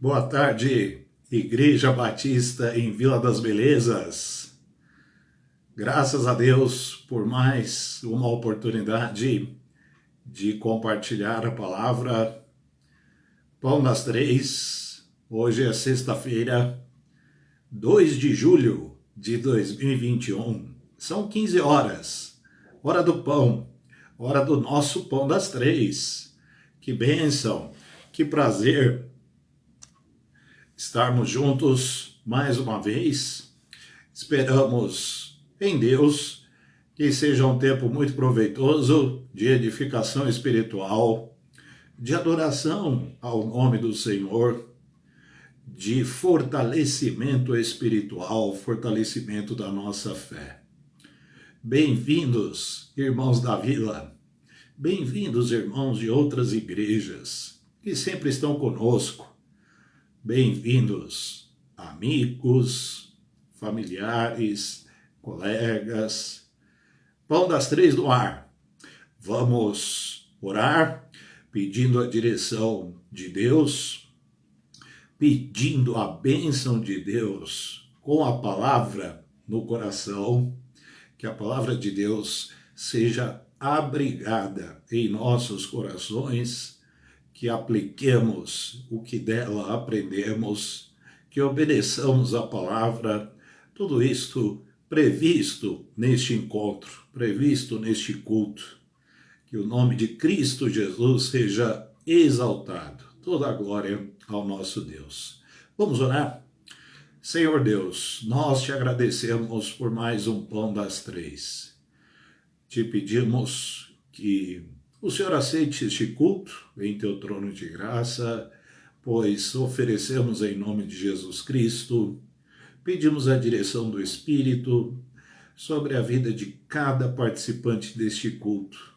Boa tarde, Igreja Batista em Vila das Belezas. Graças a Deus por mais uma oportunidade de compartilhar a palavra. Pão das Três. Hoje é sexta-feira, 2 de julho de 2021. São 15 horas, hora do pão, hora do nosso Pão das Três. Que bênção, que prazer estarmos juntos mais uma vez. Esperamos em Deus que seja um tempo muito proveitoso de edificação espiritual, de adoração ao nome do Senhor, de fortalecimento espiritual, fortalecimento da nossa fé. Bem-vindos, irmãos da Vila, bem-vindos, irmãos de outras igrejas que sempre estão conosco. Bem-vindos, amigos, familiares, colegas. Pão das Três no ar. Vamos orar, pedindo a direção de Deus, pedindo a bênção de Deus com a palavra no coração, que a palavra de Deus seja abrigada em nossos corações, que apliquemos o que dela aprendemos, que obedeçamos a palavra, tudo isto previsto neste encontro, previsto neste culto. Que o nome de Cristo Jesus seja exaltado. Toda a glória ao nosso Deus. Vamos orar? Senhor Deus, nós te agradecemos por mais um Pão das Três. Te pedimos que o Senhor aceite este culto em teu trono de graça, pois oferecemos em nome de Jesus Cristo, pedimos a direção do Espírito sobre a vida de cada participante deste culto.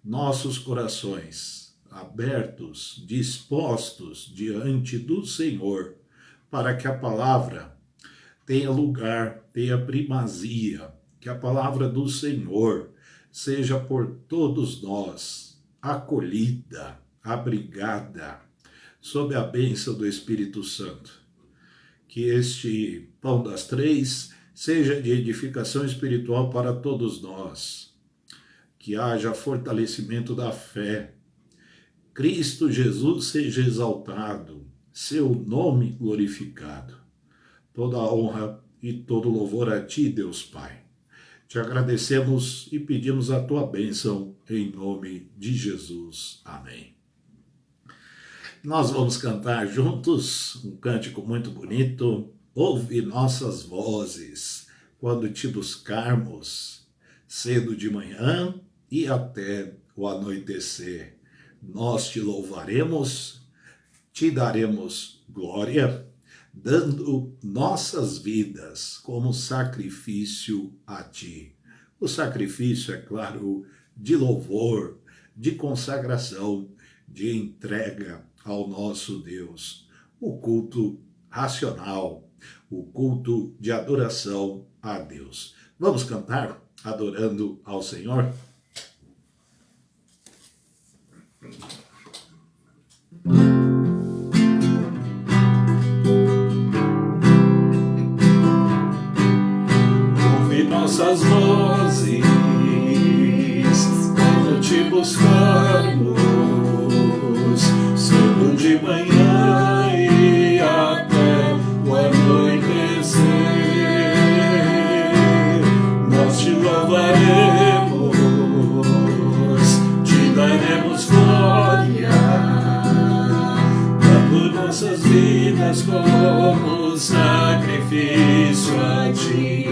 Nossos corações abertos, dispostos diante do Senhor, para que a palavra tenha lugar, tenha primazia, que a palavra do Senhor seja por todos nós acolhida, abrigada, sob a bênção do Espírito Santo. Que este Pão das Três seja de edificação espiritual para todos nós. Que haja fortalecimento da fé. Cristo Jesus seja exaltado, seu nome glorificado. Toda a honra e todo louvor a ti, Deus Pai. Te agradecemos e pedimos a tua bênção em nome de Jesus. Amém. Nós vamos cantar juntos um cântico muito bonito. Ouve nossas vozes quando te buscarmos, cedo de manhã e até o anoitecer. Nós te louvaremos, te daremos glória, dando nossas vidas como sacrifício a ti. O sacrifício, é claro, de louvor, de consagração, de entrega ao nosso Deus. O culto racional, o culto de adoração a Deus. Vamos cantar adorando ao Senhor? Nossas vozes, quando te buscarmos, cedo de manhã e até o anoitecer, nós te louvaremos, te daremos glória, dando nossas vidas como sacrifício a ti.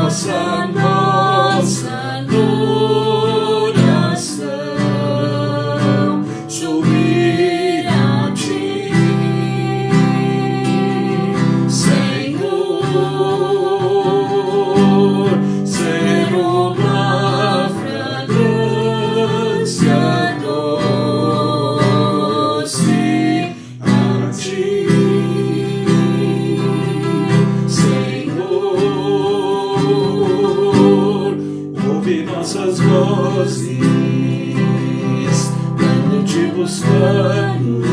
Nossa adoração subir a ti, Senhor, ser uma fragrância doce a ti, ouve nossas vozes quando te buscamos,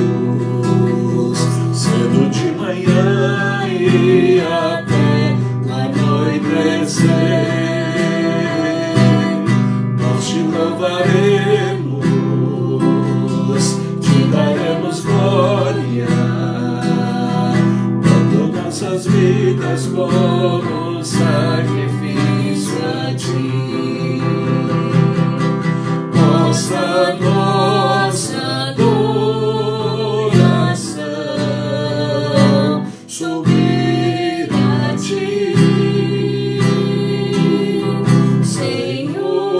cedo de manhã e até o anoitecer. Nós te louvaremos, te daremos glória, dando nossas vidas como sacrifício a ti. Nossa adoração subir a ti, Senhor,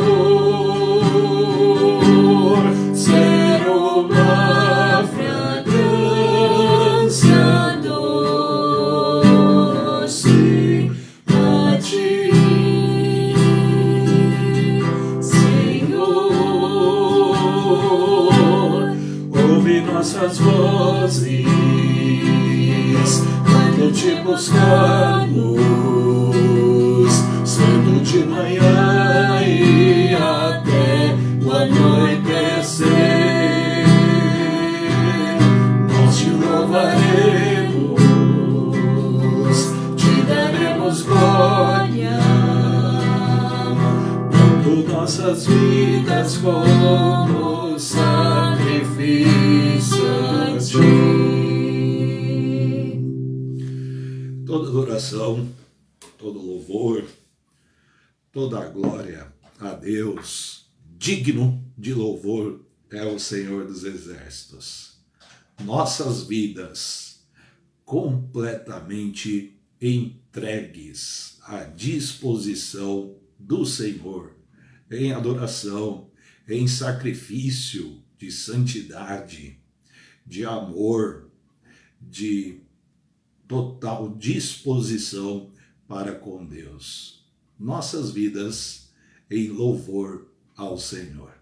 ser uma fragrância doce a ti. Nossas vozes quando te buscamos, cedo de manhã e até o anoitecer. Nós te louvaremos, te daremos glória, dando nossas vidas como sacrifício a ti. Toda adoração, todo louvor, toda a glória a Deus, digno de louvor é o Senhor dos Exércitos. Nossas vidas completamente entregues à disposição do Senhor, em adoração, em sacrifício de santidade, de amor, de total disposição para com Deus. Nossas vidas em louvor ao Senhor.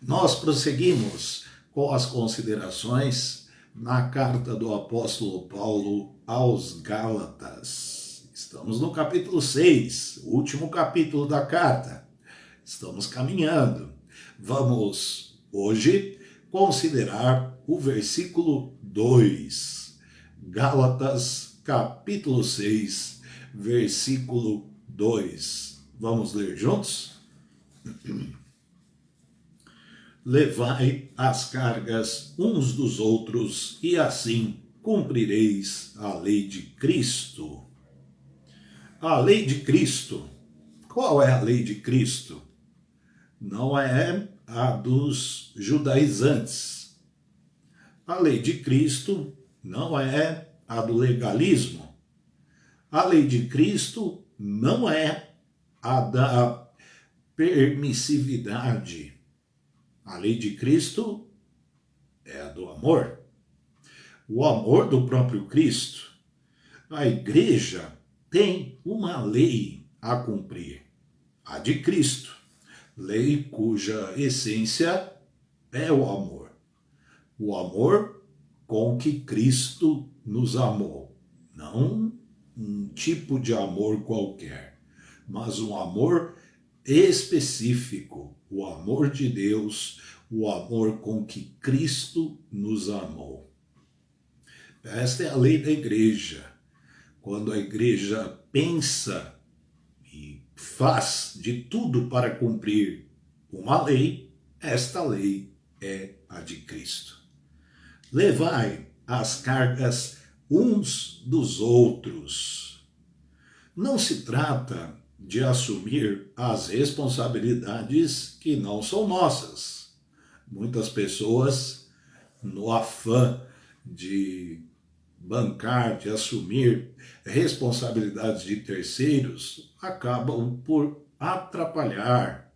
Nós prosseguimos com as considerações na carta do apóstolo Paulo aos Gálatas. Estamos no capítulo 6, o último capítulo da carta. Estamos caminhando. Vamos hoje considerar o versículo 2. Gálatas, capítulo 6, versículo 2. Vamos ler juntos? Levai as cargas uns dos outros, e assim cumprireis a lei de Cristo. A lei de Cristo. Qual é a lei de Cristo? Não é a dos judaizantes. A lei de Cristo não é a do legalismo. A lei de Cristo não é a da permissividade. A lei de Cristo é a do amor. O amor do próprio Cristo. A igreja tem uma lei a cumprir. A de Cristo. Lei cuja essência é o amor. O amor com que Cristo nos amou. Não um tipo de amor qualquer, mas um amor específico. O amor de Deus, o amor com que Cristo nos amou. Esta é a lei da igreja. Quando a igreja pensa e faz de tudo para cumprir uma lei, esta lei é a de Cristo. Levai as cargas uns dos outros. Não se trata de assumir as responsabilidades que não são nossas. Muitas pessoas, no afã de bancar, de assumir responsabilidades de terceiros, acabam por atrapalhar,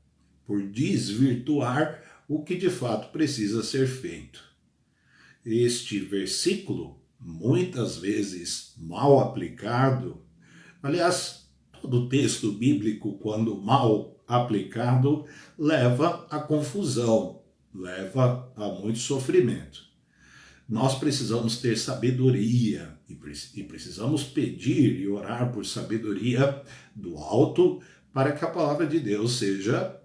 por desvirtuar o que de fato precisa ser feito. Este versículo, muitas vezes mal aplicado, aliás, todo texto bíblico, quando mal aplicado, leva à confusão, leva a muito sofrimento. Nós precisamos ter sabedoria e precisamos pedir e orar por sabedoria do alto para que a palavra de Deus seja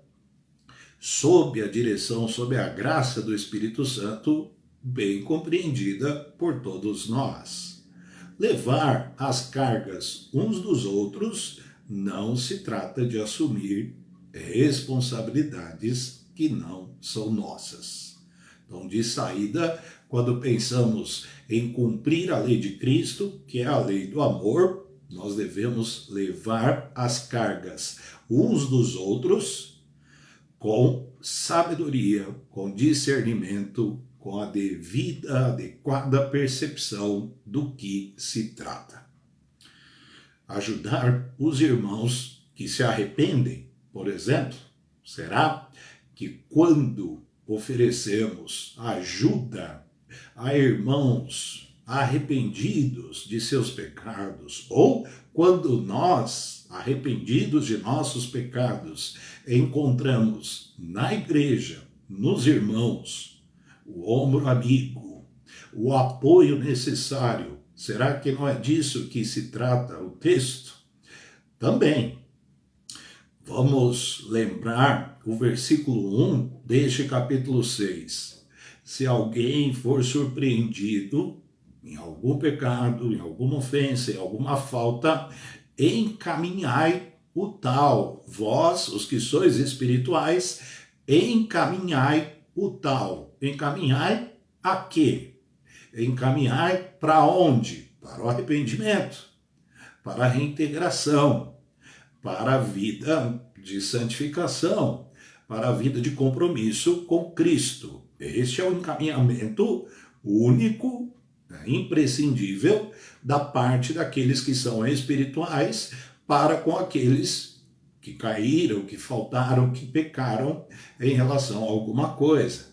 sob a direção, sob a graça do Espírito Santo, bem compreendida por todos nós. Levar as cargas uns dos outros não se trata de assumir responsabilidades que não são nossas. Então, de saída, quando pensamos em cumprir a lei de Cristo, que é a lei do amor, nós devemos levar as cargas uns dos outros com sabedoria, com discernimento, com a devida, adequada percepção do que se trata. Ajudar os irmãos que se arrependem, por exemplo, será que quando oferecemos ajuda a irmãos arrependidos de seus pecados, ou quando nós, arrependidos de nossos pecados, encontramos na igreja, nos irmãos, o ombro amigo, o apoio necessário, será que não é disso que se trata o texto? Também. Vamos lembrar o versículo 1 deste capítulo 6. Se alguém for surpreendido em algum pecado, em alguma ofensa, em alguma falta, encaminhai o tal. Vós, os que sois espirituais, encaminhai o tal. Encaminhai a quê? Encaminhai para onde? Para o arrependimento, para a reintegração, para a vida de santificação, para a vida de compromisso com Cristo. Este é o encaminhamento único, imprescindível, da parte daqueles que são espirituais para com aqueles que caíram, que faltaram, que pecaram em relação a alguma coisa.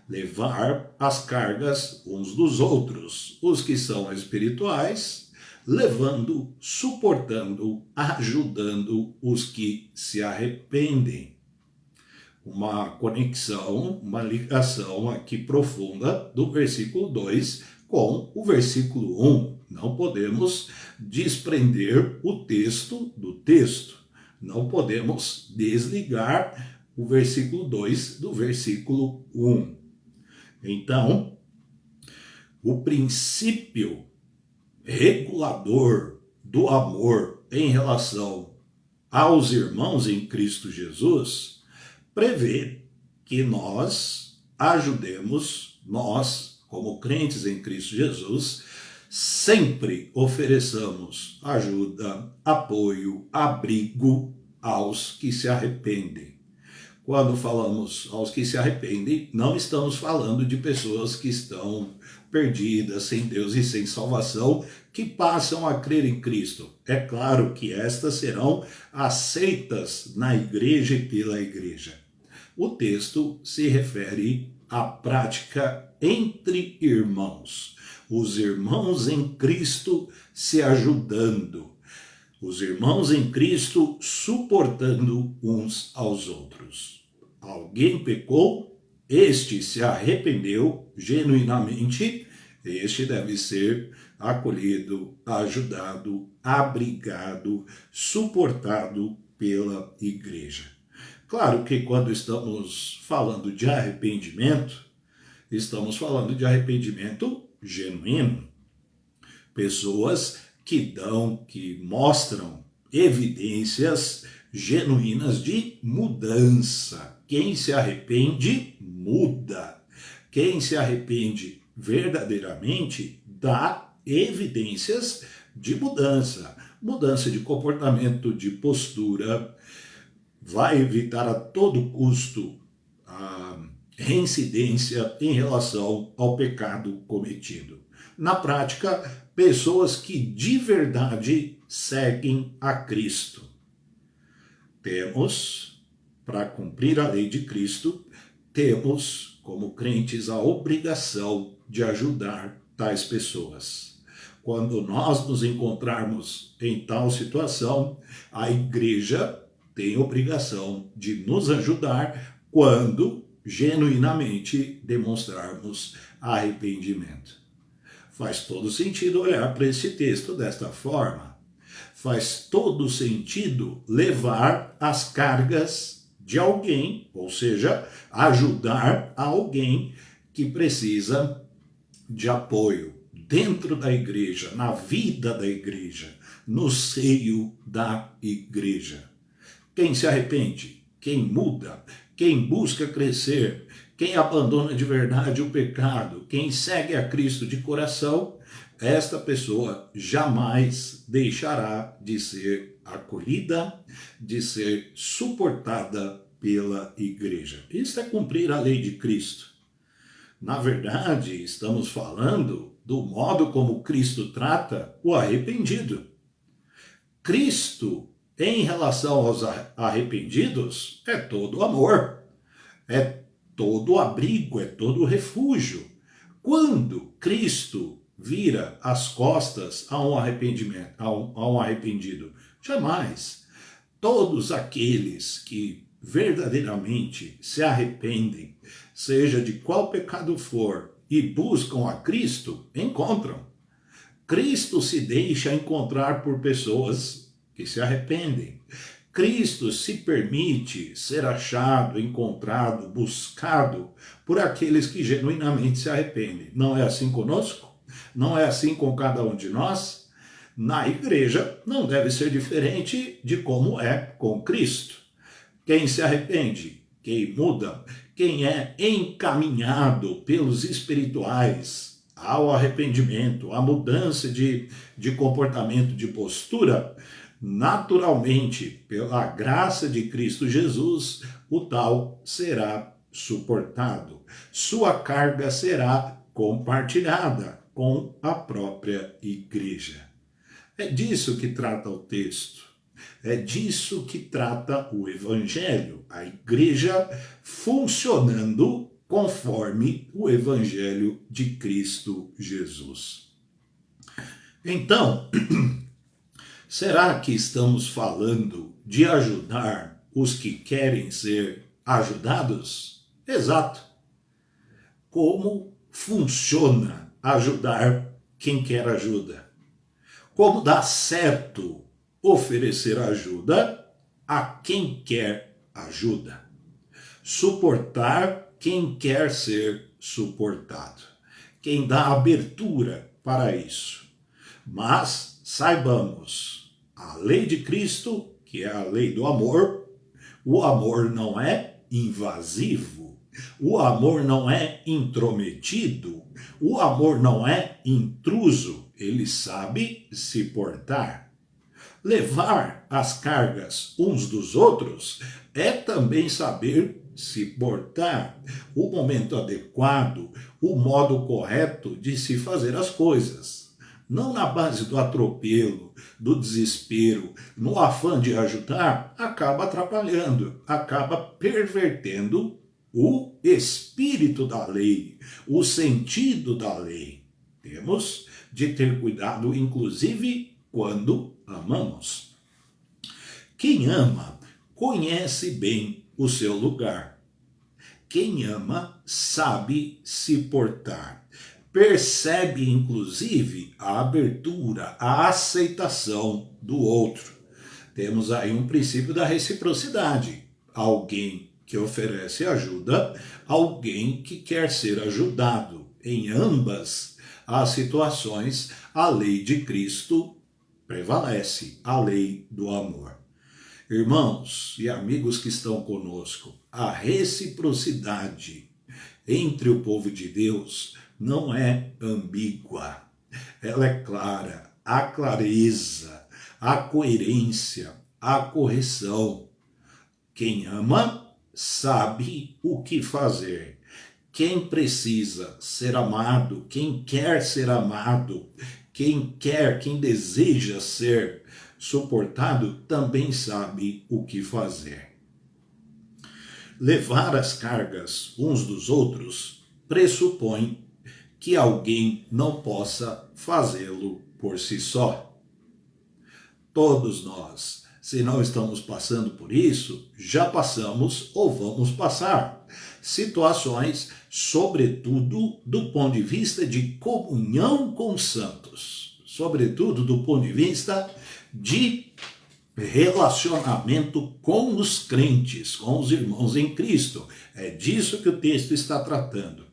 Levar as cargas uns dos outros, os que são espirituais, levando, suportando, ajudando os que se arrependem. Uma conexão, uma ligação aqui profunda do versículo 2 com o versículo 1. Não podemos desprender o texto do texto. Não podemos desligar o versículo 2 do versículo 1. Então, o princípio regulador do amor em relação aos irmãos em Cristo Jesus prevê que nós ajudemos, nós, como crentes em Cristo Jesus, sempre ofereçamos ajuda, apoio, abrigo aos que se arrependem. Quando falamos aos que se arrependem, não estamos falando de pessoas que estão perdidas, sem Deus e sem salvação, que passam a crer em Cristo. É claro que estas serão aceitas na igreja e pela igreja. O texto se refere à prática entre irmãos. Os irmãos em Cristo se ajudando. Os irmãos em Cristo suportando uns aos outros. Alguém pecou, este se arrependeu genuinamente, este deve ser acolhido, ajudado, abrigado, suportado pela igreja. Claro que quando estamos falando de arrependimento, estamos falando de arrependimento genuíno. Pessoas que mostram evidências genuínas de mudança. Quem se arrepende, muda. Quem se arrepende verdadeiramente, dá evidências de mudança. Mudança de comportamento, de postura, vai evitar a todo custo a reincidência em relação ao pecado cometido. Na prática, pessoas que de verdade seguem a Cristo. Temos, para cumprir a lei de Cristo, temos, como crentes, a obrigação de ajudar tais pessoas. Quando nós nos encontrarmos em tal situação, a igreja tem obrigação de nos ajudar quando genuinamente demonstrarmos arrependimento. Faz todo sentido olhar para esse texto desta forma. Faz todo sentido levar as cargas de alguém, ou seja, ajudar alguém que precisa de apoio dentro da igreja, na vida da igreja, no seio da igreja. Quem se arrepende, quem muda, quem busca crescer, quem abandona de verdade o pecado, quem segue a Cristo de coração, esta pessoa jamais deixará de ser acolhida, de ser suportada pela igreja. Isso é cumprir a lei de Cristo. Na verdade, estamos falando do modo como Cristo trata o arrependido. Cristo, em relação aos arrependidos, é todo amor, é todo abrigo, é todo refúgio. Quando Cristo vira as costas a um arrependimento, a um arrependido? Jamais. Todos aqueles que verdadeiramente se arrependem, seja de qual pecado for, e buscam a Cristo, encontram. Cristo se deixa encontrar por pessoas que se arrependem. Cristo se permite ser achado, encontrado, buscado por aqueles que genuinamente se arrependem. Não é assim conosco? Não é assim com cada um de nós? Na igreja não deve ser diferente de como é com Cristo. Quem se arrepende, quem muda, quem é encaminhado pelos espirituais ao arrependimento, à mudança de comportamento, de postura, naturalmente, pela graça de Cristo Jesus, o tal será suportado. Sua carga será compartilhada com a própria igreja. É disso que trata o texto. É disso que trata o Evangelho. A igreja funcionando conforme o Evangelho de Cristo Jesus. Então, será que estamos falando de ajudar os que querem ser ajudados? Exato. Como funciona ajudar quem quer ajuda? Como dá certo oferecer ajuda a quem quer ajuda? Suportar quem quer ser suportado. Quem dá abertura para isso. Mas saibamos, a lei de Cristo, que é a lei do amor, o amor não é invasivo, o amor não é intrometido, o amor não é intruso, ele sabe se portar. Levar as cargas uns dos outros é também saber se portar, o momento adequado, o modo correto de se fazer as coisas. Não na base do atropelo, do desespero, no afã de ajudar, acaba atrapalhando, acaba pervertendo o espírito da lei, o sentido da lei. Temos de ter cuidado, inclusive, quando amamos. Quem ama conhece bem o seu lugar. Quem ama sabe se portar. Percebe, inclusive, a abertura, a aceitação do outro. Temos aí um princípio da reciprocidade. Alguém que oferece ajuda, alguém que quer ser ajudado. Em ambas as situações, a lei de Cristo prevalece, a lei do amor. Irmãos e amigos que estão conosco, a reciprocidade entre o povo de Deus não é ambígua, ela é clara, a clareza, a coerência, a correção. Quem ama sabe o que fazer. Quem precisa ser amado, quem quer ser amado, quem deseja ser suportado, também sabe o que fazer. Levar as cargas uns dos outros pressupõe que alguém não possa fazê-lo por si só. Todos nós, se não estamos passando por isso, já passamos ou vamos passar. Situações, sobretudo do ponto de vista de comunhão com os santos, sobretudo do ponto de vista de relacionamento com os crentes, com os irmãos em Cristo. É disso que o texto está tratando.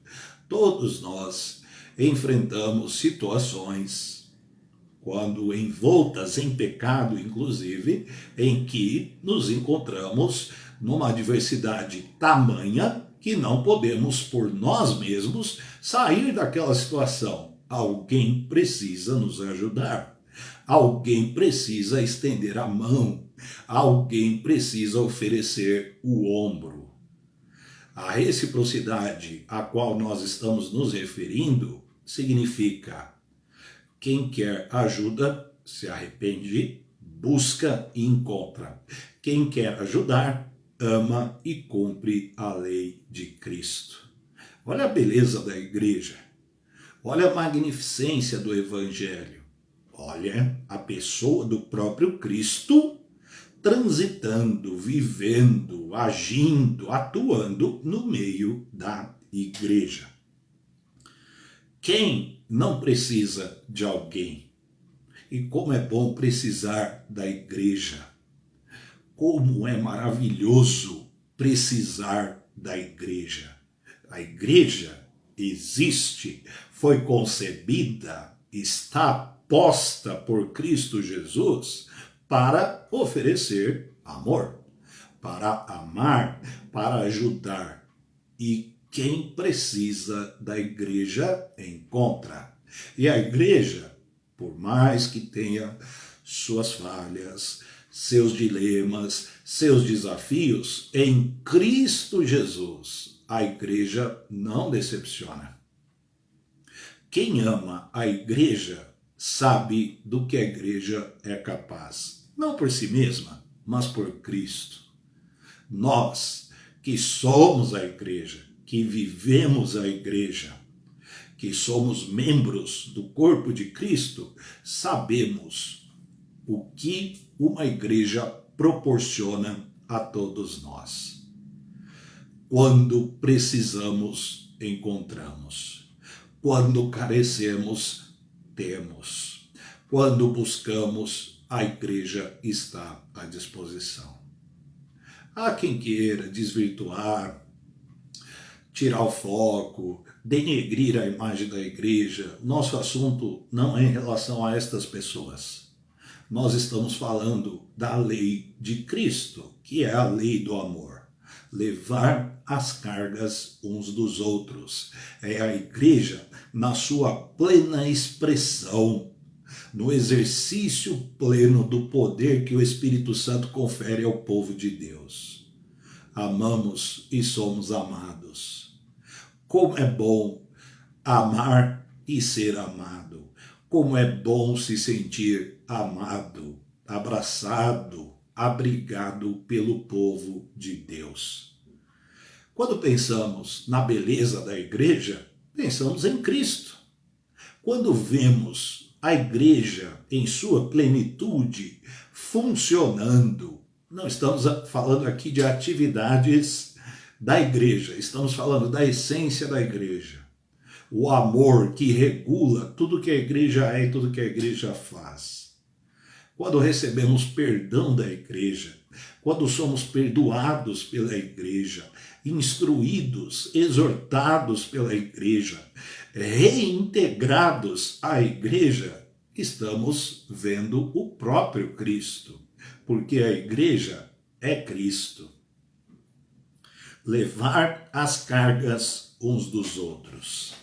Todos nós enfrentamos situações, quando envoltas em pecado, inclusive, em que nos encontramos numa adversidade tamanha que não podemos, por nós mesmos, sair daquela situação. Alguém precisa nos ajudar. Alguém precisa estender a mão. Alguém precisa oferecer o ombro. A reciprocidade a qual nós estamos nos referindo significa: quem quer ajuda se arrepende, busca e encontra. Quem quer ajudar, ama e cumpre a lei de Cristo. Olha a beleza da igreja. Olha a magnificência do Evangelho. Olha a pessoa do próprio Cristo transitando, vivendo, agindo, atuando no meio da igreja. Quem não precisa de alguém? E como é bom precisar da igreja. Como é maravilhoso precisar da igreja. A igreja existe, foi concebida, está posta por Cristo Jesus para oferecer amor, para amar, para ajudar. E quem precisa da igreja encontra. E a igreja, por mais que tenha suas falhas, seus dilemas, seus desafios, em Cristo Jesus, a igreja não decepciona. Quem ama a igreja sabe do que a igreja é capaz. Não por si mesma, mas por Cristo. Nós que somos a igreja, que vivemos a igreja, que somos membros do corpo de Cristo, sabemos o que uma igreja proporciona a todos nós. Quando precisamos, encontramos. Quando carecemos, temos. Quando buscamos, a igreja está à disposição. Há quem queira desvirtuar, tirar o foco, denegrir a imagem da igreja. Nosso assunto não é em relação a estas pessoas. Nós estamos falando da lei de Cristo, que é a lei do amor. Levar as cargas uns dos outros. É a igreja na sua plena expressão, no exercício pleno do poder que o Espírito Santo confere ao povo de Deus. Amamos e somos amados. Como é bom amar e ser amado. Como é bom se sentir amado, abraçado, abrigado pelo povo de Deus. Quando pensamos na beleza da igreja, pensamos em Cristo. Quando vemos a igreja em sua plenitude funcionando, não estamos falando aqui de atividades da igreja, estamos falando da essência da igreja. O amor que regula tudo que a igreja é e tudo que a igreja faz. Quando recebemos perdão da igreja, quando somos perdoados pela igreja, instruídos, exortados pela igreja, reintegrados à igreja, estamos vendo o próprio Cristo, porque a igreja é Cristo. Levar as cargas uns dos outros.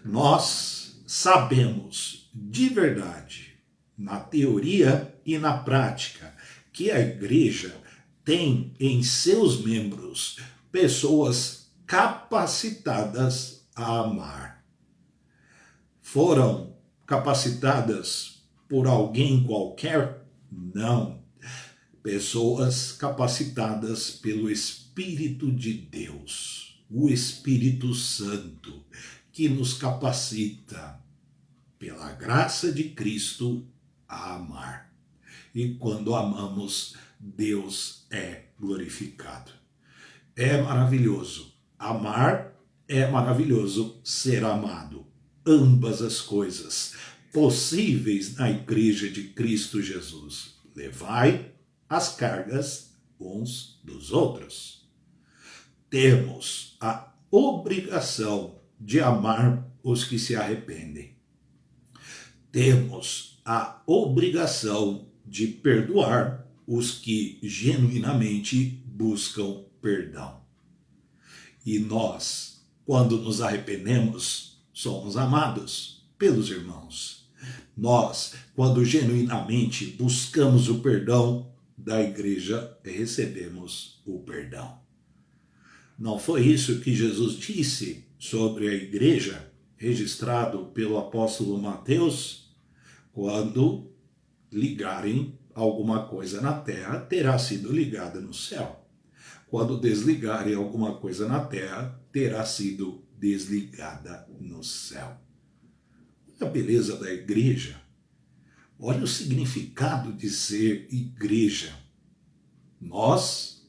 Nós sabemos de verdade, na teoria e na prática, que a igreja tem em seus membros pessoas capacitadas a amar. Foram capacitadas por alguém qualquer? Não. Pessoas capacitadas pelo Espírito de Deus, o Espírito Santo, que nos capacita, pela graça de Cristo, a amar. E quando amamos, Deus é glorificado. É maravilhoso amar, é maravilhoso ser amado. Ambas as coisas possíveis na igreja de Cristo Jesus. Levai as cargas uns dos outros. Temos a obrigação de amar os que se arrependem. Temos a obrigação de perdoar os que genuinamente buscam perdão. E nós, quando nos arrependemos, somos amados pelos irmãos. Nós, quando genuinamente buscamos o perdão da igreja, recebemos o perdão. Não foi isso que Jesus disse sobre a igreja, registrado pelo apóstolo Mateus? Quando ligarem alguma coisa na terra, terá sido ligada no céu. Quando desligarem alguma coisa na terra, terá sido desligada no céu. Olha a beleza da igreja. Olha o significado de ser igreja. Nós,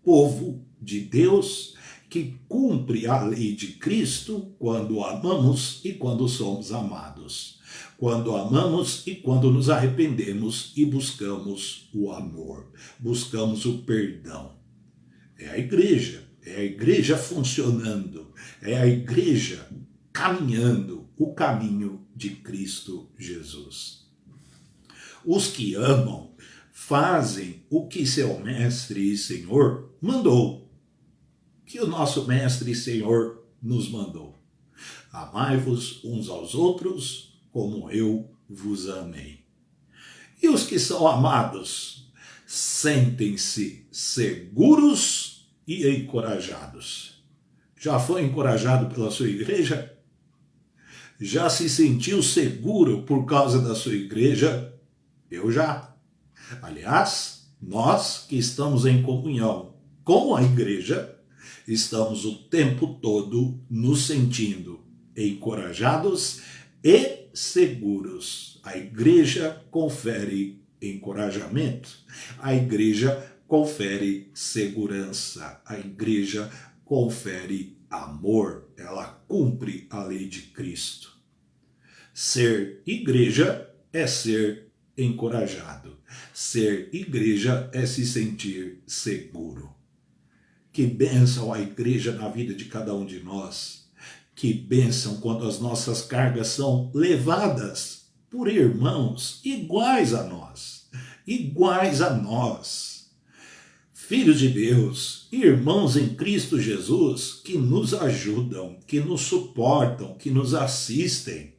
povo de Deus, que cumpre a lei de Cristo quando amamos e quando somos amados. Quando amamos e quando nos arrependemos e buscamos o amor, buscamos o perdão. É a igreja funcionando, é a igreja caminhando o caminho de Cristo Jesus. Os que amam fazem o que seu mestre e Senhor mandou, que o nosso mestre e Senhor nos mandou. Amai-vos uns aos outros como eu vos amei. E os que são amados sentem-se seguros e encorajados. Já foi encorajado pela sua igreja? Já se sentiu seguro por causa da sua igreja? Eu já. Aliás, nós que estamos em comunhão com a igreja, estamos o tempo todo nos sentindo encorajados e seguros. A igreja confere encorajamento, a igreja confere segurança, a igreja confere amor, ela cumpre a lei de Cristo. Ser igreja é ser encorajado, ser igreja é se sentir seguro. Que bênção a igreja na vida de cada um de nós. Que bênção quando as nossas cargas são levadas por irmãos iguais a nós. Iguais a nós. Filhos de Deus, irmãos em Cristo Jesus, que nos ajudam, que nos suportam, que nos assistem,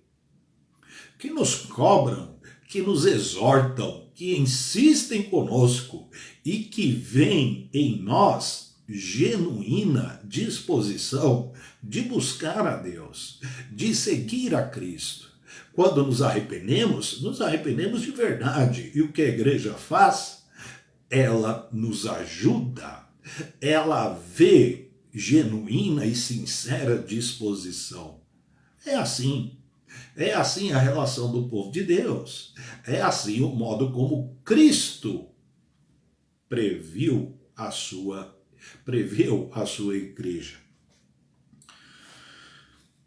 que nos cobram, que nos exortam, que insistem conosco e que veem em nós genuína disposição de buscar a Deus, de seguir a Cristo. Quando nos arrependemos de verdade. E o que a igreja faz? Ela nos ajuda, ela vê genuína e sincera disposição. É assim a relação do povo de Deus. É assim o modo como Cristo preveu a sua igreja.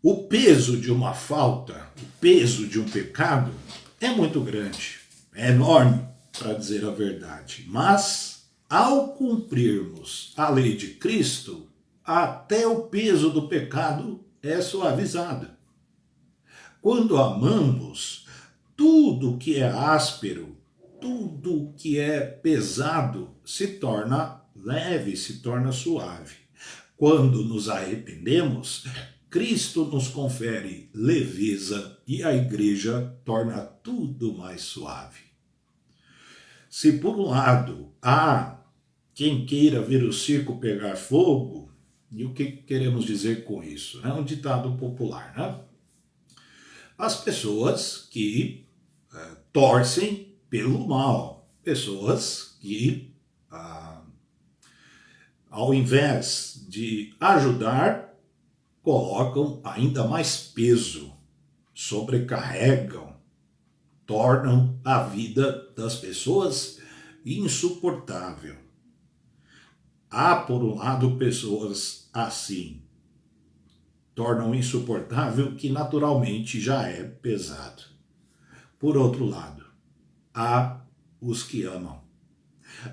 O peso de uma falta, o peso de um pecado é muito grande, é enorme, para dizer a verdade. Mas, ao cumprirmos a lei de Cristo, até o peso do pecado é suavizado. Quando amamos, tudo que é áspero, tudo que é pesado se torna leve, se torna suave. Quando nos arrependemos, Cristo nos confere leveza e a igreja torna tudo mais suave. Se por um lado há quem queira ver o circo pegar fogo, e o que queremos dizer com isso? É um ditado popular, né? As pessoas que torcem pelo mal, pessoas que ao invés de ajudar, colocam ainda mais peso, sobrecarregam, tornam a vida das pessoas insuportável. Há, por um lado, pessoas assim, tornam insuportável que naturalmente já é pesado. Por outro lado, há os que amam.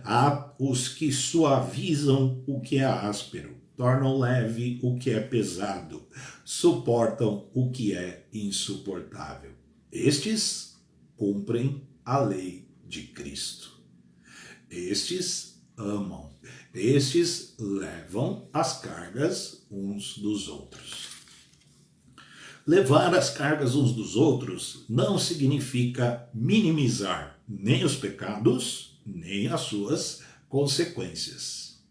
Há os que suavizam o que é áspero, tornam leve o que é pesado, suportam o que é insuportável. Estes cumprem a lei de Cristo. Estes amam. Estes levam as cargas uns dos outros. Levar as cargas uns dos outros não significa minimizar nem os pecados, nem as suas consequências.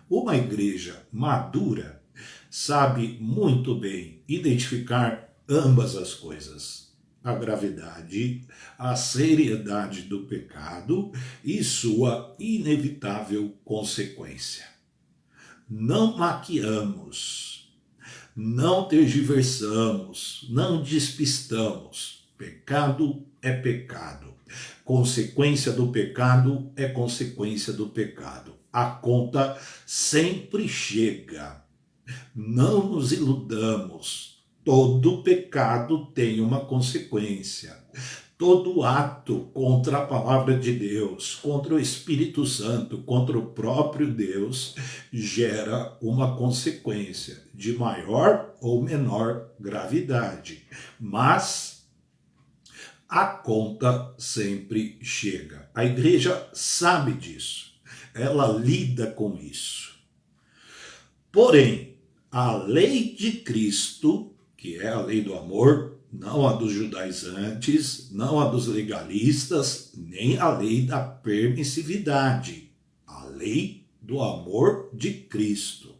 Uma igreja madura sabe muito bem identificar ambas as coisas: a gravidade, a seriedade do pecado e sua inevitável consequência. Não maquiamos, não tergiversamos, não despistamos. Pecado é pecado. Consequência do pecado é consequência do pecado. A conta sempre chega. Não nos iludamos. Todo pecado tem uma consequência. Todo ato contra a palavra de Deus, contra o Espírito Santo, contra o próprio Deus, gera uma consequência de maior ou menor gravidade. Mas a conta sempre chega. A igreja sabe disso. Ela lida com isso. Porém, a lei de Cristo, que é a lei do amor, não a dos judaizantes, não a dos legalistas, nem a lei da permissividade. A lei do amor de Cristo.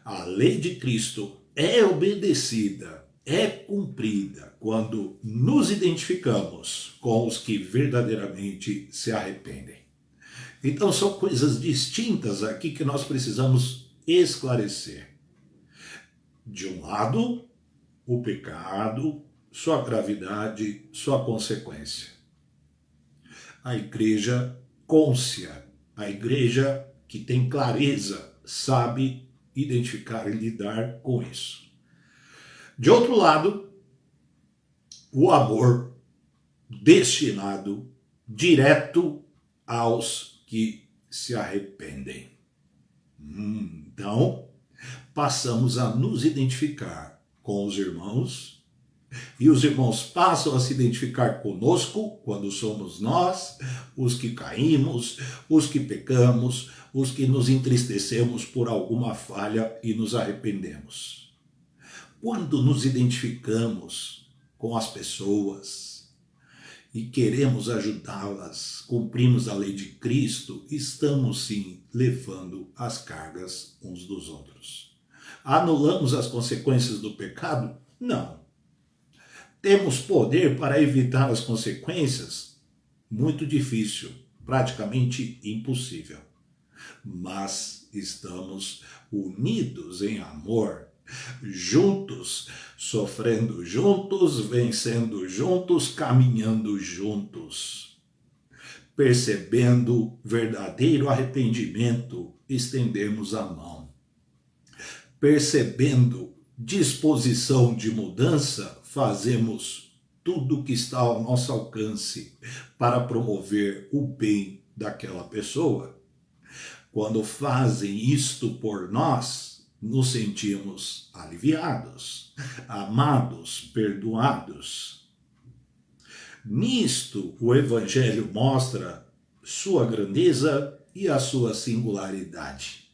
A lei de Cristo é obedecida, é cumprida quando nos identificamos com os que verdadeiramente se arrependem. Então são coisas distintas aqui que nós precisamos esclarecer. De um lado, o pecado, sua gravidade, sua consequência. A igreja cônscia, a igreja que tem clareza, sabe identificar e lidar com isso. De outro lado, o amor destinado direto aos que se arrependem. Então, passamos a nos identificar com os irmãos, e os irmãos passam a se identificar conosco quando somos nós os que caímos, os que pecamos, os que nos entristecemos por alguma falha e nos arrependemos. Quando nos identificamos com as pessoas e queremos ajudá-las, cumprimos a lei de Cristo, estamos sim levando as cargas uns dos outros. Anulamos as consequências do pecado? Não. Temos poder para evitar as consequências? Muito difícil, praticamente impossível. Mas estamos unidos em amor, juntos, sofrendo juntos, vencendo juntos, caminhando juntos. Percebendo verdadeiro arrependimento, estendemos a mão. Percebendo disposição de mudança, fazemos tudo o que está ao nosso alcance para promover o bem daquela pessoa. Quando fazem isto por nós, nos sentimos aliviados, amados, perdoados. Nisto, o Evangelho mostra sua grandeza e a sua singularidade.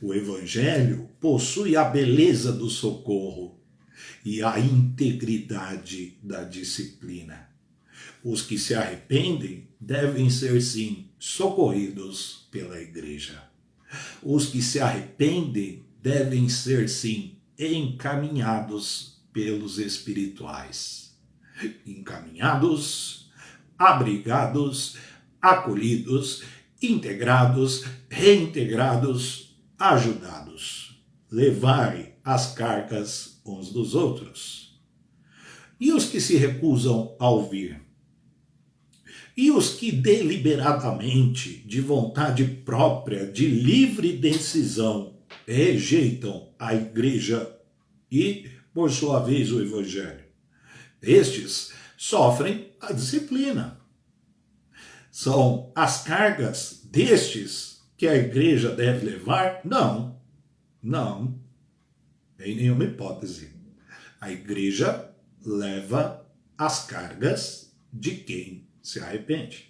O Evangelho possui a beleza do socorro e a integridade da disciplina. Os que se arrependem devem ser, sim, socorridos pela igreja. Os que se arrependem devem ser, sim, encaminhados pelos espirituais. Encaminhados, abrigados, acolhidos, integrados, reintegrados, ajudados. Levarem as cargas uns dos outros. E os que se recusam a ouvir? E os que deliberadamente, de vontade própria, de livre decisão, rejeitam a igreja e, por sua vez, o evangelho? Estes sofrem a disciplina. São as cargas destes que a igreja deve levar? Não, não, em nenhuma hipótese. A igreja leva as cargas de quem se arrepende,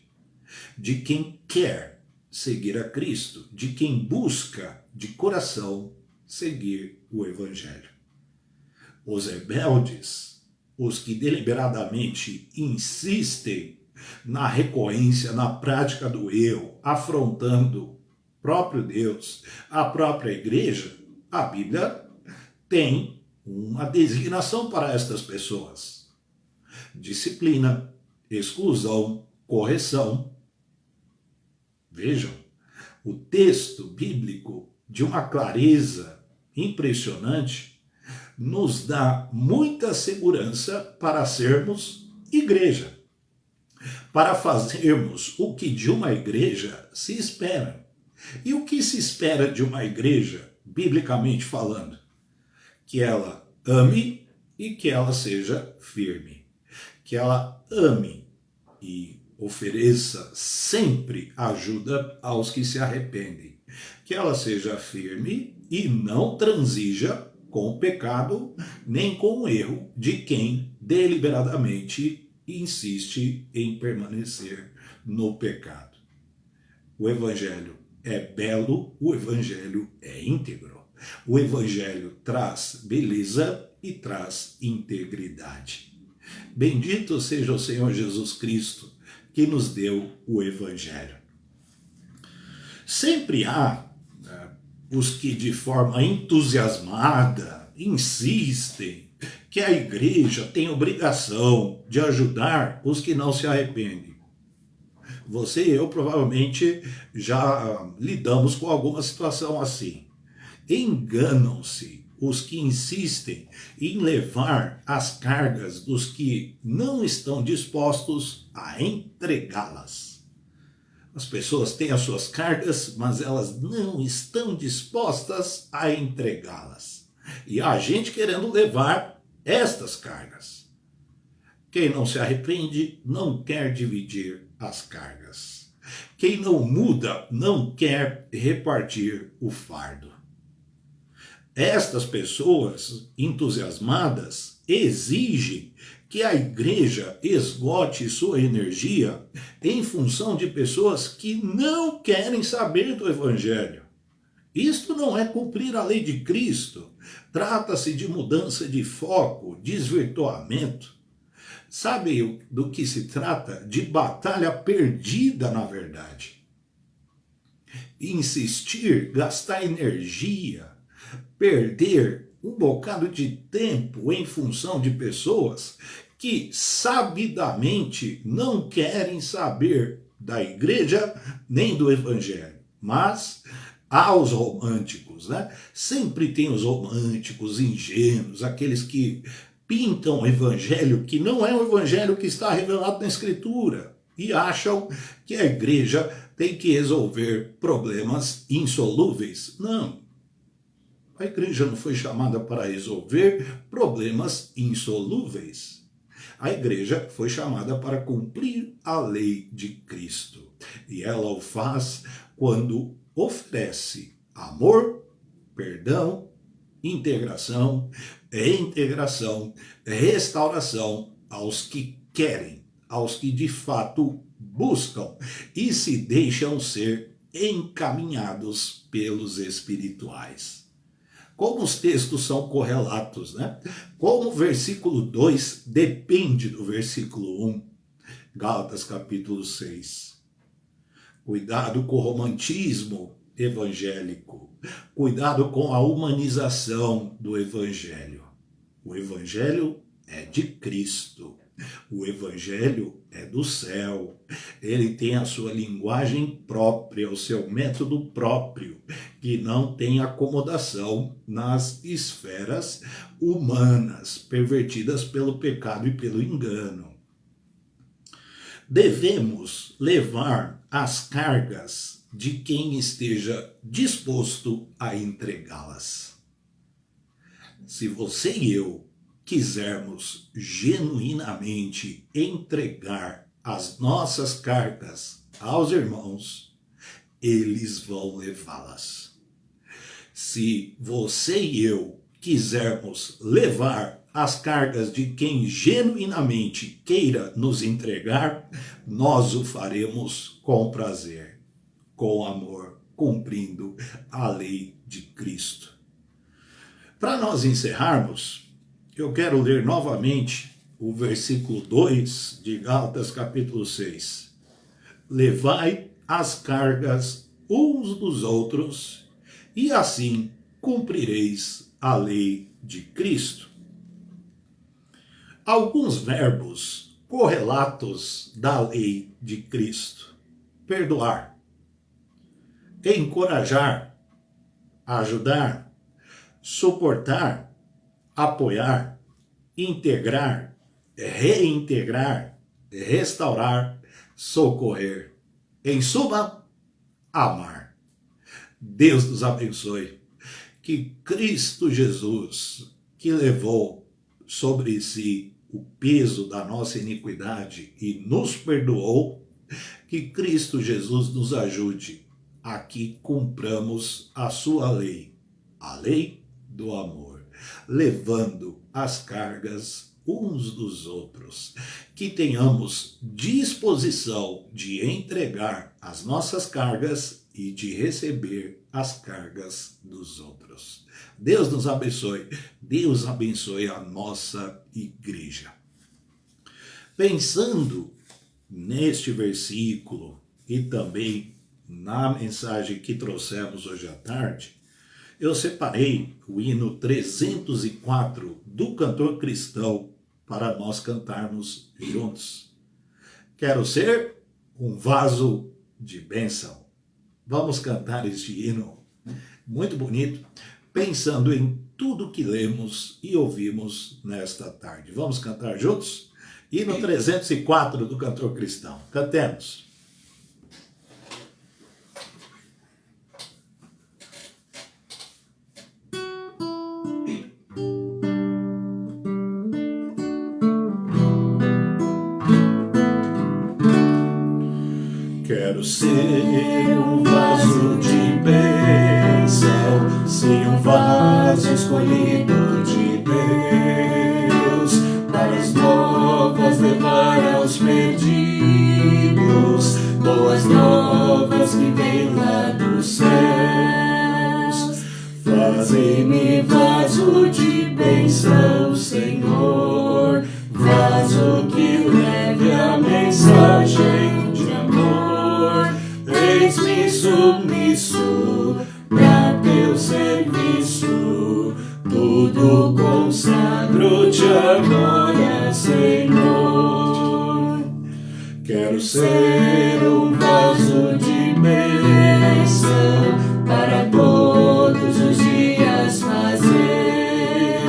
de quem quer seguir a Cristo, de quem busca de coração seguir o Evangelho. Os rebeldes, os que deliberadamente insistem na recorrência, na prática do erro, afrontando o próprio Deus, a própria igreja, a Bíblia tem uma designação para estas pessoas: disciplina, exclusão, correção. Vejam, o texto bíblico, de uma clareza impressionante, nos dá muita segurança para sermos igreja, para fazermos o que de uma igreja se espera. E o que se espera de uma igreja, biblicamente falando? Que ela ame e que ela seja firme. Que ela ame e ofereça sempre ajuda aos que se arrependem. Que ela seja firme e não transija com o pecado, nem com o erro de quem deliberadamente insiste em permanecer no pecado. O Evangelho é belo, o Evangelho é íntegro. O Evangelho traz beleza e traz integridade. Bendito seja o Senhor Jesus Cristo, que nos deu o Evangelho. Sempre há os que de forma entusiasmada insistem que a igreja tem obrigação de ajudar os que não se arrependem. Você e eu provavelmente já lidamos com alguma situação assim. Enganam-se os que insistem em levar as cargas dos que não estão dispostos a entregá-las. As pessoas têm as suas cargas, mas elas não estão dispostas a entregá-las. E há gente querendo levar estas cargas. Quem não se arrepende não quer dividir as cargas. Quem não muda não quer repartir o fardo. Estas pessoas entusiasmadas exigem que a igreja esgote sua energia em função de pessoas que não querem saber do Evangelho. Isto não é cumprir a lei de Cristo. Trata-se de mudança de foco, desvirtuamento. Sabe do que se trata? De batalha perdida, na verdade. Insistir, gastar energia, perder um bocado de tempo em função de pessoas que sabidamente não querem saber da igreja nem do Evangelho. Mas há os românticos, né? Sempre tem os românticos, ingênuos, aqueles que pintam o Evangelho que não é o Evangelho que está revelado na Escritura e acham que a igreja tem que resolver problemas insolúveis. Não. A igreja não foi chamada para resolver problemas insolúveis. A igreja foi chamada para cumprir a lei de Cristo. E ela o faz quando oferece amor, perdão, integração, reintegração, restauração aos que querem, aos que de fato buscam e se deixam ser encaminhados pelos espirituais. Como os textos são correlatos, né? Como o versículo 2 depende do versículo 1, Gálatas capítulo 6. Cuidado com o romantismo evangélico. Cuidado com a humanização do Evangelho. O Evangelho é de Cristo. O Evangelho é do céu. Ele tem a sua linguagem própria, o seu método próprio, que não tem acomodação nas esferas humanas, pervertidas pelo pecado e pelo engano. Devemos levar as cargas de quem esteja disposto a entregá-las. Se você e eu quisermos genuinamente entregar as nossas cargas aos irmãos, eles vão levá-las. Se você e eu quisermos levar as cargas de quem genuinamente queira nos entregar, nós o faremos com prazer, com amor, cumprindo a lei de Cristo. Para nós encerrarmos, eu quero ler novamente o versículo 2 de Gálatas capítulo 6. Levai as cargas uns dos outros, e assim cumprireis a lei de Cristo. Alguns verbos correlatos da lei de Cristo: perdoar, encorajar, ajudar, suportar, apoiar, integrar, reintegrar, restaurar, socorrer. Em suma, amar. Deus nos abençoe. Que Cristo Jesus, que levou sobre si o peso da nossa iniquidade e nos perdoou, que Cristo Jesus nos ajude a que cumpramos a sua lei, a lei do amor, levando as cargas uns dos outros, que tenhamos disposição de entregar as nossas cargas e de receber as cargas dos outros. Deus nos abençoe, Deus abençoe a nossa igreja. Pensando neste versículo e também na mensagem que trouxemos hoje à tarde, eu separei o hino 304 do cantor cristão para nós cantarmos juntos. Quero ser um vaso de bênção. Vamos cantar este hino muito bonito, pensando em tudo que lemos e ouvimos nesta tarde. Vamos cantar juntos? Hino 304 do cantor cristão. Cantemos. Quero ser um vaso de bênção, sim, um vaso escolhido de Deus, para as novas levar aos perdidos, boas novas que vêm lá dos céus. Faze-me vaso de bênção, Senhor, vaso que leve a mensagem de amor. Eis-me submisso pra teu serviço, tudo consagro-te agora, Senhor. Quero ser um vaso de bênção para todos os dias fazer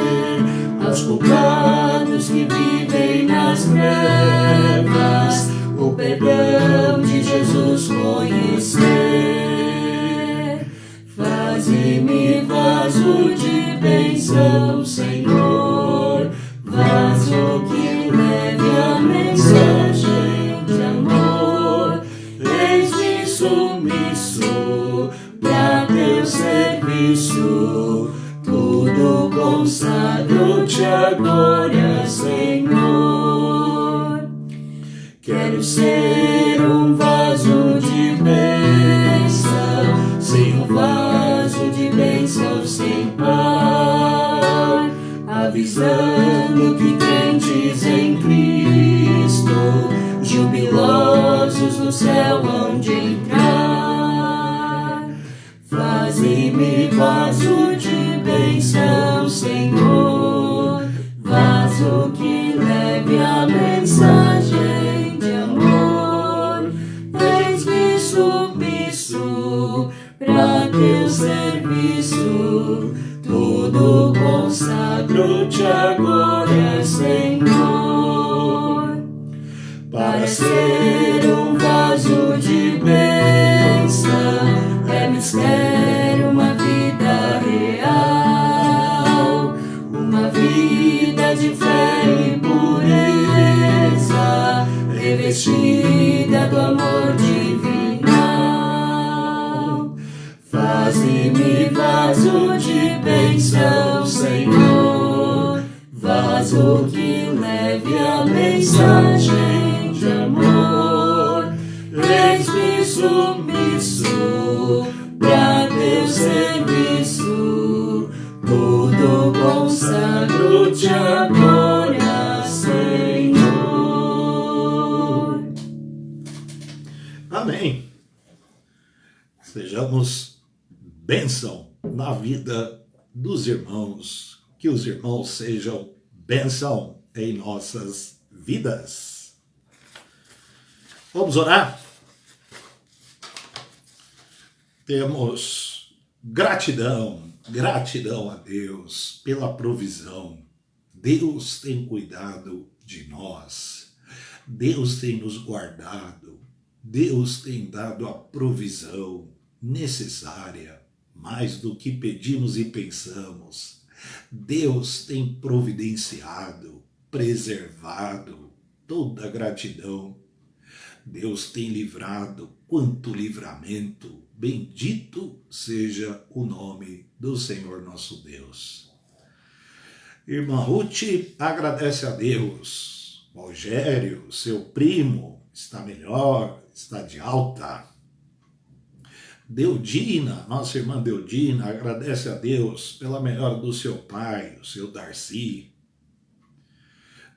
aos culpados que vivem nas trevas o perdão de Jesus conhecer. Faze-me vaso de bênção, Senhor, vaso que leve a mensagem de amor. Eis-me submisso pra teu serviço, tudo consagro-te agora, Senhor. Quero ser um vaso de bênção, sim, um vaso de bênção sem par, avisando que crentes em Cristo, jubilosos no céu hão de entrar. Faze-me vaso de bênção, Senhor, vaso que leve a mensagem de amor. Eis-me submisso pra teu serviço, tudo consagro-te agora, Senhor. Para ser um vaso de bênção é mistério, uma vida real, uma vida de fé e pureza, revestida do amor divinal. vaso de bênção, Senhor, vaso que leve a mensagem de amor. Eis-me submisso pra teu serviço, tudo consagro-te agora, Senhor. Amém. Sejamos bênção na vida dos irmãos, que os irmãos sejam bênção em nossas vidas. Vamos orar? Temos gratidão a Deus pela provisão. Deus tem cuidado de nós, Deus tem nos guardado, Deus tem dado a provisão necessária, mais do que pedimos e pensamos. Deus tem providenciado, preservado, toda a gratidão. Deus tem livrado, quanto livramento, bendito seja o nome do Senhor nosso Deus. Irmã Ruth agradece a Deus. Rogério, seu primo, está melhor, está de alta. Deudina, nossa irmã Deudina, agradece a Deus pela melhora do seu pai, o seu Darcy.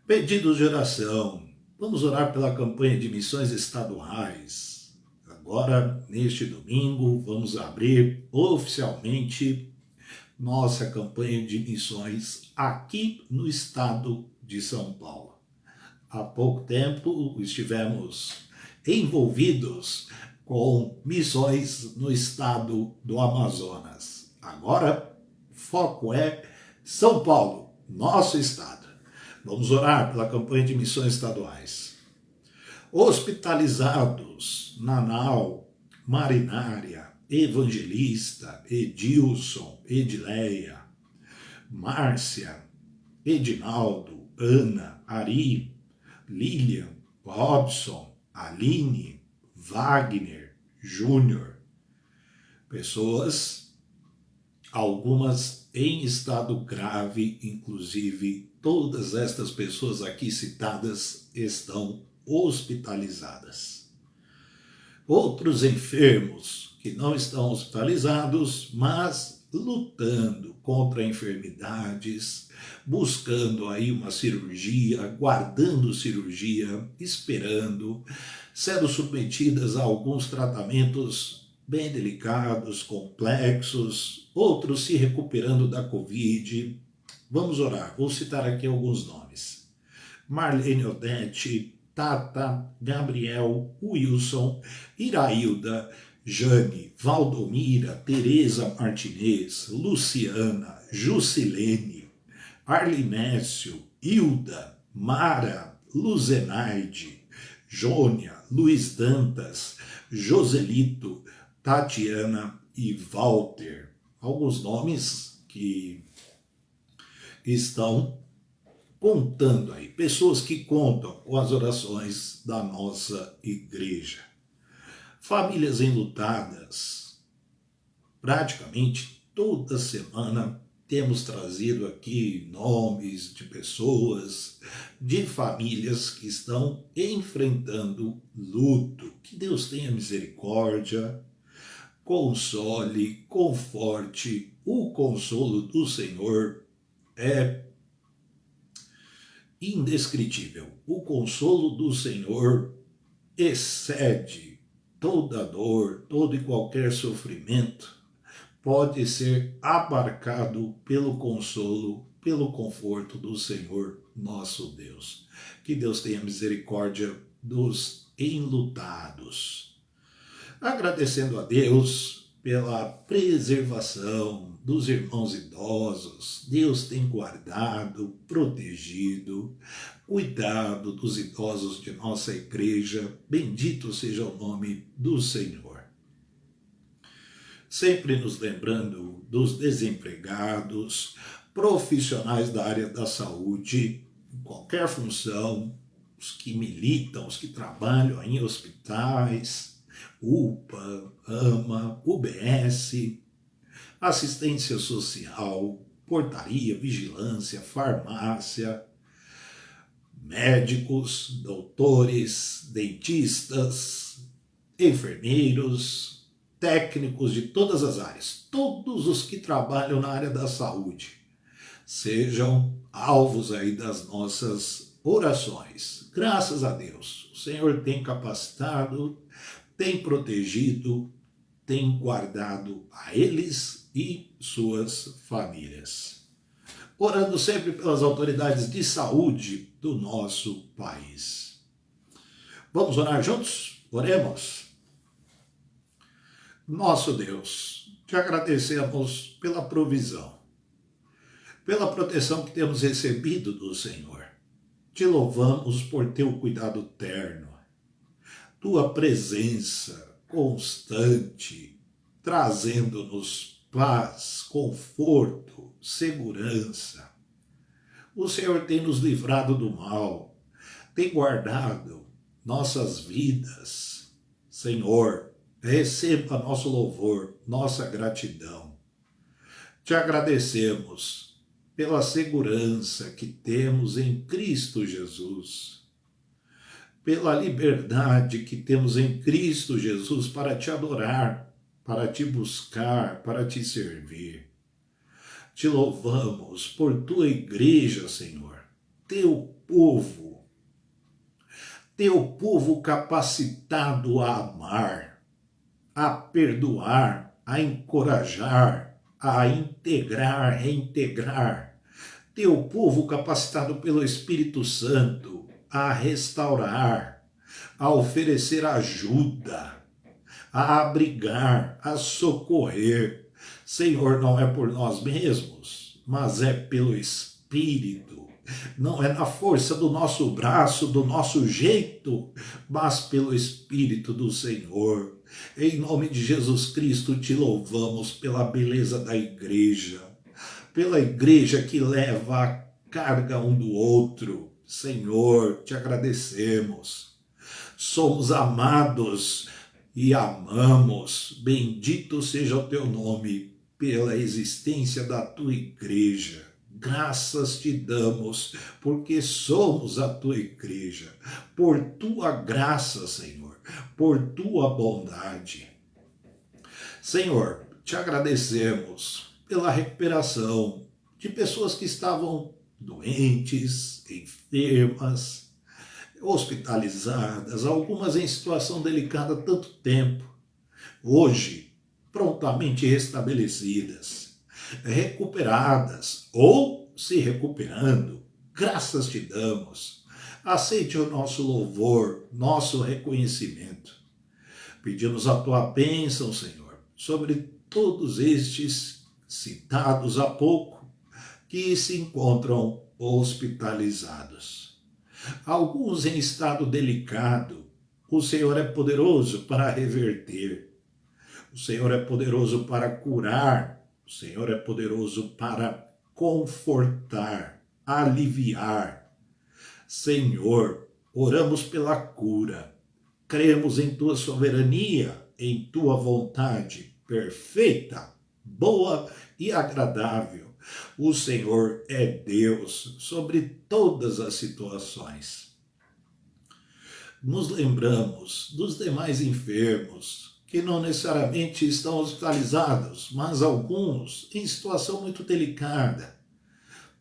Pedidos de oração. Vamos orar pela campanha de missões estaduais. Agora, neste domingo, vamos abrir oficialmente nossa campanha de missões aqui no estado de São Paulo. Há pouco tempo estivemos envolvidos com missões no estado do Amazonas. Agora, o foco é São Paulo, nosso estado. Vamos orar pela campanha de missões estaduais. Hospitalizados, Nanau, Marinária, Evangelista, Edilson, Edileia, Márcia, Edinaldo, Ana, Ari, Lilian, Robson, Aline, Wagner, Júnior. Pessoas, algumas em estado grave, inclusive todas estas pessoas aqui citadas estão hospitalizadas. Outros enfermos que não estão hospitalizados, mas lutando contra enfermidades, buscando aí uma cirurgia, guardando cirurgia, esperando, sendo submetidas a alguns tratamentos bem delicados, complexos, outros se recuperando da Covid. Vamos orar, vou citar aqui alguns nomes. Marlene Odete, Tata, Gabriel, Wilson, Irailda, Jane, Valdomira, Tereza Martinez, Luciana, Jusilene, Arlinécio, Hilda, Mara, Luzenaide, Jônia, Luiz Dantas, Joselito, Tatiana e Walter. Alguns nomes que estão contando aí, pessoas que contam com as orações da nossa igreja. Famílias enlutadas. Praticamente toda semana temos trazido aqui nomes de pessoas, de famílias que estão enfrentando luto. Que Deus tenha misericórdia, console, conforte. O consolo do Senhor é indescritível. O consolo do Senhor excede toda dor, todo e qualquer sofrimento, pode ser abarcado pelo consolo, pelo conforto do Senhor nosso Deus. Que Deus tenha misericórdia dos enlutados. Agradecendo a Deus pela preservação dos irmãos idosos. Deus tem guardado, protegido, cuidado dos idosos de nossa igreja. Bendito seja o nome do Senhor. Sempre nos lembrando dos desempregados, profissionais da área da saúde, em qualquer função, os que militam, os que trabalham em hospitais, UPA, AMA, UBS, assistência social, portaria, vigilância, farmácia, médicos, doutores, dentistas, enfermeiros, técnicos de todas as áreas, todos os que trabalham na área da saúde, sejam alvos aí das nossas orações. Graças a Deus, o Senhor tem capacitado, tem protegido, tem guardado a eles e suas famílias. Orando sempre pelas autoridades de saúde do nosso país. Vamos orar juntos? Oremos. Nosso Deus, te agradecemos pela provisão, pela proteção que temos recebido do Senhor. Te louvamos por teu cuidado terno, tua presença constante, trazendo-nos paz, conforto, segurança. O Senhor tem nos livrado do mal, tem guardado nossas vidas. Senhor, receba nosso louvor, nossa gratidão. Te agradecemos pela segurança que temos em Cristo Jesus, pela liberdade que temos em Cristo Jesus para te adorar, para te buscar, para te servir. Te louvamos por tua igreja, Senhor, teu povo capacitado a amar, a perdoar, a encorajar, a integrar, reintegrar. Teu povo capacitado pelo Espírito Santo a restaurar, a oferecer ajuda, a abrigar, a socorrer. Senhor, não é por nós mesmos, mas é pelo Espírito. Não é na força do nosso braço, do nosso jeito, mas pelo Espírito do Senhor. Em nome de Jesus Cristo, te louvamos pela beleza da igreja, pela igreja que leva a carga um do outro. Senhor, te agradecemos. Somos amados e amamos. Bendito seja o teu nome pela existência da tua igreja. Graças te damos, porque somos a tua igreja, por tua graça, Senhor, por tua bondade. Senhor, te agradecemos pela recuperação de pessoas que estavam doentes, enfermas, hospitalizadas, algumas em situação delicada há tanto tempo, hoje prontamente restabelecidas, recuperadas ou se recuperando. Graças te damos. Aceite o nosso louvor, nosso reconhecimento. Pedimos a tua bênção, Senhor, sobre todos estes citados há pouco, que se encontram hospitalizados. Alguns em estado delicado, o Senhor é poderoso para reverter. O Senhor é poderoso para curar. O Senhor é poderoso para confortar, aliviar. Senhor, oramos pela cura. Cremos em tua soberania, em tua vontade perfeita, boa e agradável. O Senhor é Deus sobre todas as situações. Nos lembramos dos demais enfermos, que não necessariamente estão hospitalizados, mas alguns em situação muito delicada,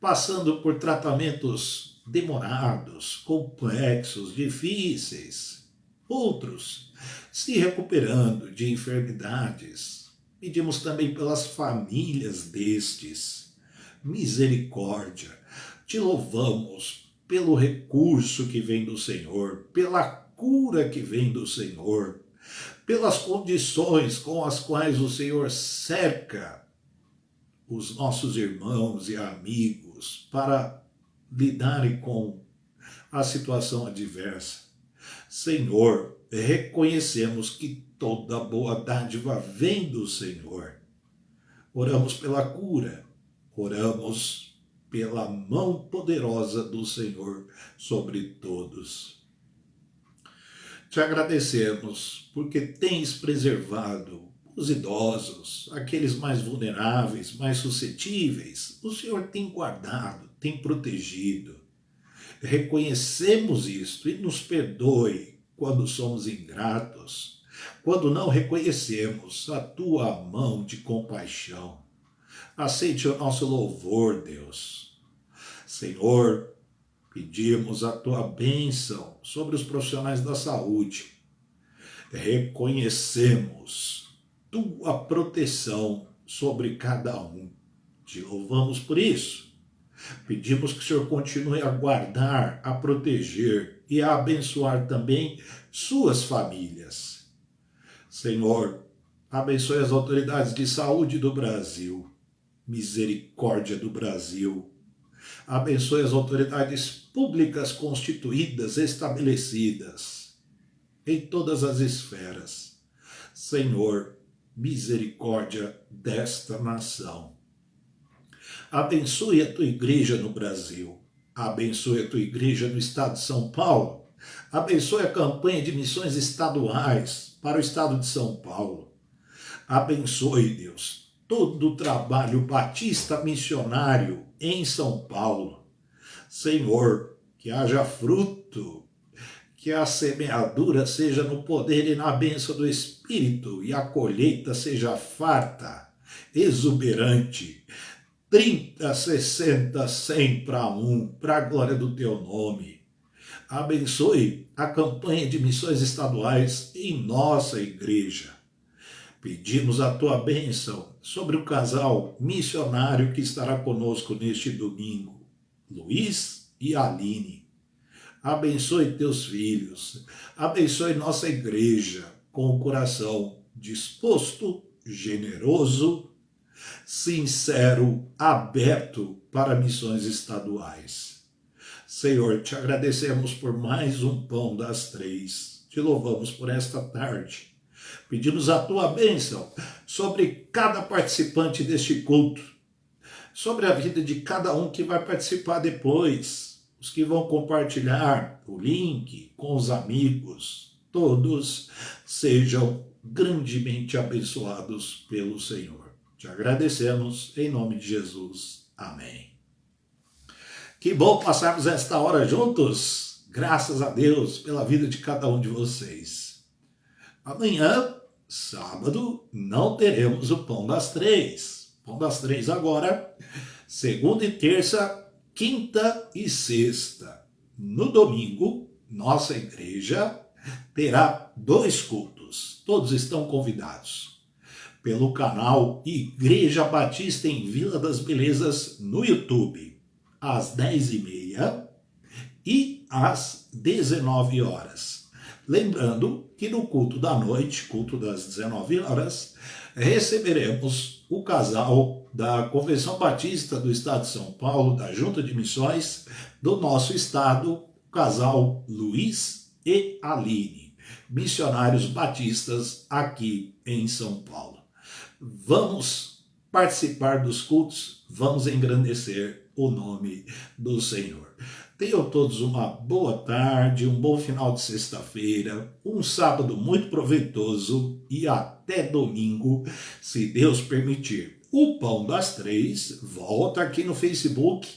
passando por tratamentos demorados, complexos, difíceis, outros se recuperando de enfermidades. Pedimos também pelas famílias destes, misericórdia. Te louvamos pelo recurso que vem do Senhor, pela cura que vem do Senhor, pelas condições com as quais o Senhor cerca os nossos irmãos e amigos para lidarem com a situação adversa. Senhor, reconhecemos que toda boa dádiva vem do Senhor. Oramos pela cura, oramos pela mão poderosa do Senhor sobre todos. Te agradecemos porque tens preservado os idosos, aqueles mais vulneráveis, mais suscetíveis, o Senhor tem guardado, tem protegido. Reconhecemos isto e nos perdoe quando somos ingratos, quando não reconhecemos a tua mão de compaixão. Aceite o nosso louvor, Deus. Senhor, pedimos a tua bênção sobre os profissionais da saúde. Reconhecemos tua proteção sobre cada um. Te louvamos por isso. Pedimos que o Senhor continue a guardar, a proteger e a abençoar também suas famílias. Senhor, abençoe as autoridades de saúde do Brasil. Misericórdia do Brasil. Abençoe as autoridades públicas constituídas, estabelecidas, em todas as esferas. Senhor, misericórdia desta nação. Abençoe a tua igreja no Brasil. Abençoe a tua igreja no estado de São Paulo. Abençoe a campanha de missões estaduais para o estado de São Paulo. Abençoe, Deus, todo o trabalho batista missionário em São Paulo. Senhor, que haja fruto, que a semeadura seja no poder e na bênção do Espírito e a colheita seja farta, exuberante, 30, 60, 100 para a glória do teu nome. Abençoe a campanha de missões estaduais em nossa igreja. Pedimos a tua bênção sobre o casal missionário que estará conosco neste domingo, Luiz e Aline. Abençoe teus filhos, abençoe nossa igreja com o coração disposto, generoso, sincero, aberto para missões estaduais. Senhor, te agradecemos por mais um Pão das Três. Te louvamos por esta tarde. Pedimos a tua bênção sobre cada participante deste culto, sobre a vida de cada um que vai participar depois, os que vão compartilhar o link com os amigos. Todos sejam grandemente abençoados pelo Senhor. Te agradecemos em nome de Jesus. Amém. Que bom passarmos esta hora juntos. Graças a Deus pela vida de cada um de vocês. Amanhã, sábado, não teremos o Pão das Três. Pão das Três agora, segunda e terça, quinta e sexta. No domingo, nossa igreja terá 2 cultos. Todos estão convidados. Pelo canal Igreja Batista em Vila das Belezas no YouTube, às 10h30 e às 19 horas. Lembrando que no culto da noite, culto das 19 horas, receberemos o casal da Convenção Batista do Estado de São Paulo, da Junta de Missões do nosso estado, o casal Luiz e Aline, missionários batistas aqui em São Paulo. Vamos participar dos cultos, vamos engrandecer o nome do Senhor. Tenham todos uma boa tarde, um bom final de sexta-feira, um sábado muito proveitoso e até domingo, se Deus permitir. O Pão das Três volta aqui no Facebook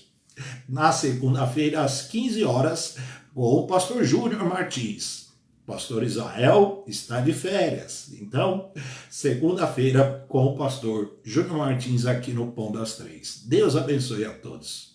na segunda-feira às 15 horas com o pastor Júnior Martins. O pastor Israel está de férias, então segunda-feira com o pastor Júnior Martins aqui no Pão das Três. Deus abençoe a todos.